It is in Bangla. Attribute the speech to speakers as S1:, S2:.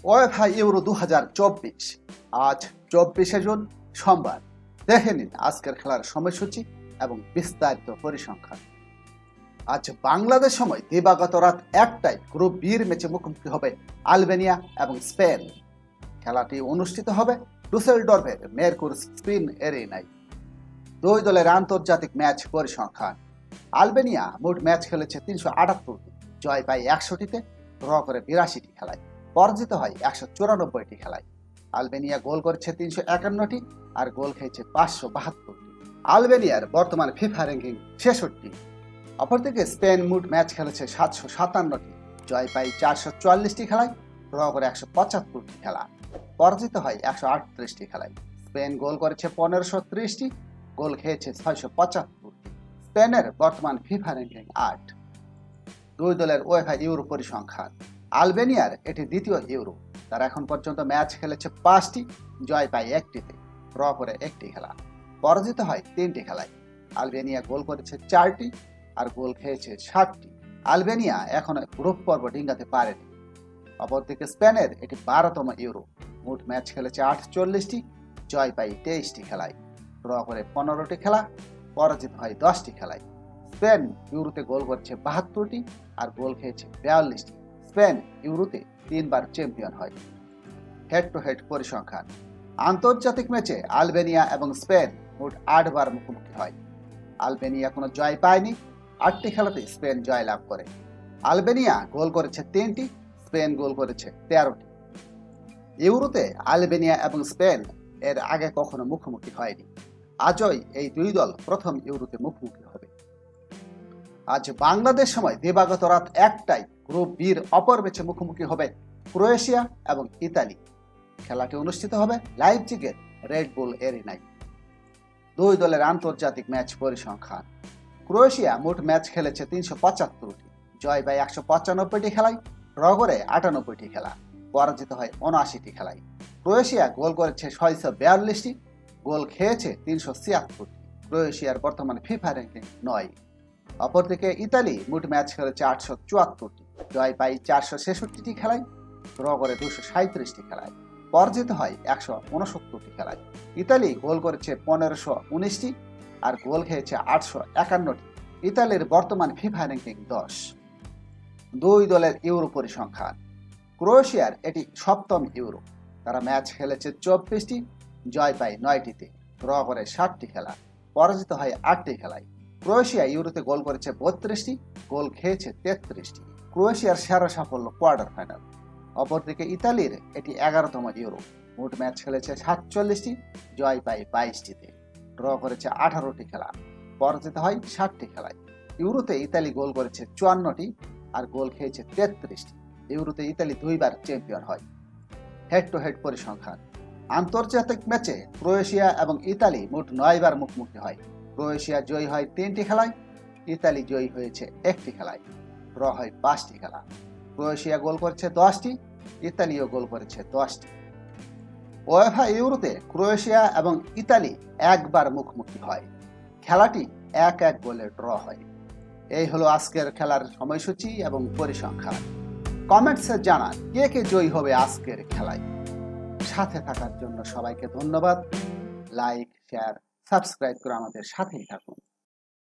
S1: ওয়েফা ইউরো 2024 আজ 24শে জুন সোমবার। দেখে নিন আজকের খেলার সময়সূচি এবং বিস্তারিত পরিসংখ্যান। আজ বাংলাদেশ সময় দিবাগত রাত 1টায় গ্রুপ বির ম্যাচে মুখোমুখি হবে আলবেনিয়া এবং স্পেন। খেলাটি অনুষ্ঠিত হবে ডুসেলডর্ফের মেরকুর স্পিন এরিনায়। দুই দলের আন্তর্জাতিক ম্যাচ পরিসংখ্যান। আলবেনিয়া মোট ম্যাচ খেলেছে 378টি, জয় পায় 100টিতে, ড্র করে 82টি খেলায়, পরাজিত হয় 194টি খেলায়। আলবেনিয়া গোল করেছে 351টি আর গোল খেয়েছে 572টি। আলবেনিয়ার বর্তমান ফিফা র্যাঙ্কিং 66। অপরদিকে স্পেন মোট ম্যাচ খেলেছে 757টি, জয় পায় 444টি খেলায়, ড্র করে 175টি খেলা, পরাজিত হয় 138টি খেলায়। স্পেন গোল করেছে 1530টি, গোল খেয়েছে 675টি। স্পেনের বর্তমান ফিফা র্যাঙ্কিং 8। দুই দলের ওয়েফা ইউরো পরিসংখ্যান। আলবেনিয়ার এটি দ্বিতীয় ইউরো। তারা এখন পর্যন্ত ম্যাচ খেলেছে 5টি, জয় পায় 1টিতে, ড্র করে 1টি খেলা, পরাজিত হয় 3টি খেলায়। আলবেনিয়া গোল করেছে 4টি আর গোল খেয়েছে 60টি। আলবেনিয়া এখনো গ্রুপ পর্ব ডিঙ্গাতে পারেনি। অপরদিকে স্পেনের এটি 12তম ইউরো। মোট ম্যাচ খেলেছে 48টি, জয় পায় 23টি খেলায়, ড্র করে 15টি খেলা, পরাজিত হয় 10টি খেলায়। স্পেন ইউরোতে গোল করেছে 72টি আর গোল খেয়েছে 42টি। স্পেন ইউরোতে 3বার চ্যাম্পিয়ন হয়। হেড টু হেড পরিসংখ্যান। আন্তর্জাতিক ম্যাচে আলবেনিয়া এবং স্পেন মোট 8বার মুখোমুখি হয়। আলবেনিয়া কোনো জয় পায়নি, 8টি খেলাতে স্পেন জয় লাভ করে। আলবেনিয়া গোল করেছে 3টি, স্পেন গোল করেছে 13টি। ইউরোতে আলবেনিয়া এবং স্পেন এর আগে কখনো মুখোমুখি হয়নি। আজই এই দুই দল প্রথম ইউরোতে মুখোমুখি হবে। আজ বাংলাদেশ সময় দিবাগত রাত 1টায় গ্রুপ বির অপর ম্যাচে মুখোমুখি হবে ক্রোয়েশিয়া এবং ইতালি। খেলাটি অনুষ্ঠিত হবে লাইপজিগের রেড বুল এরিনায়। দুই দলের আন্তর্জাতিক ম্যাচ পরিসংখ্যান। ক্রোয়েশিয়া মোট ম্যাচ খেলেছে 375টি, জয় পায় 195টি খেলায়, ড্র করে 98টি খেলা, পরাজিত হয় 79টি খেলায়। ক্রোয়েশিয়া গোল করেছে 642টি, গোল খেয়েছে 376টি। ক্রোয়েশিয়ার বর্তমান ফিফা র্যাঙ্কিং 9। অপরদিকে ইতালি মোট ম্যাচ খেলেছে 874টি, জয় পায় 466টি খেলায়, ড্র করে 237টি খেলায়, পরাজিত হয় 169টি খেলায়। ইতালি গোল করেছে 1519টি আর গোল খেয়েছে 851টি। ইতালির বর্তমান ফিফা র্যাঙ্কিং 10। দুই দলের ইউরো পরিসংখ্যান। ক্রোয়েশিয়ার এটি 7ম ইউরো। তারা ম্যাচ খেলেছে 24টি, জয় পায় 9টিতে, ড্র করে 60টি খেলা, পরাজিত হয় 8টি খেলায়। ক্রোয়েশিয়া ইউরোতে গোল করেছে 32টি, গোল খেয়েছে 33টি। ক্রোয়েশিয়ার সেরা সাফল্য কোয়ার্টার ফাইনাল। অপরদিকে ইতালির এটি 11তম ইউরো। মোট ম্যাচ খেলেছে 47টি, জয় পায় 22টিতে, ড্র করেছে 18টি খেলা, পরাজিত হয় 60টি খেলায়। ইউরোতে ইতালি গোল করেছে 54টি আর গোল খেয়েছে 33টি। ইউরোতে ইতালি 2বার চ্যাম্পিয়ন হয়। হেড টু হেড পরিসংখ্যান। আন্তর্জাতিক ম্যাচে ক্রোয়েশিয়া এবং ইতালি মোট 9বার মুখোমুখি হয়। ক্রোয়েশিয়া জয়ী হয় 3টি খেলায়, ইতালি জয়ী হয়েছে 1টি খেলায়, ড্র হয় 5টি খেলা। ক্রোয়েশিয়া গোল করেছে 10টি, ইতালিও গোল করেছে 10টি। ওয়েফা ইউরোতে ক্রোয়েশিয়া এবং ইতালি 1বার মুখোমুখি হয়। খেলাটি 1-1 গোলে ড্র হয়। এই হলো আজকের খেলার সময়সূচি এবং পরিসংখ্যান। কমেন্টসে জানান কে কে জয়ী হবে আজকের খেলায়। সাথে থাকার জন্য সবাইকে ধন্যবাদ। লাইক, শেয়ার, সাবস্ক্রাইব করে আমাদের সাথেই থাকুন।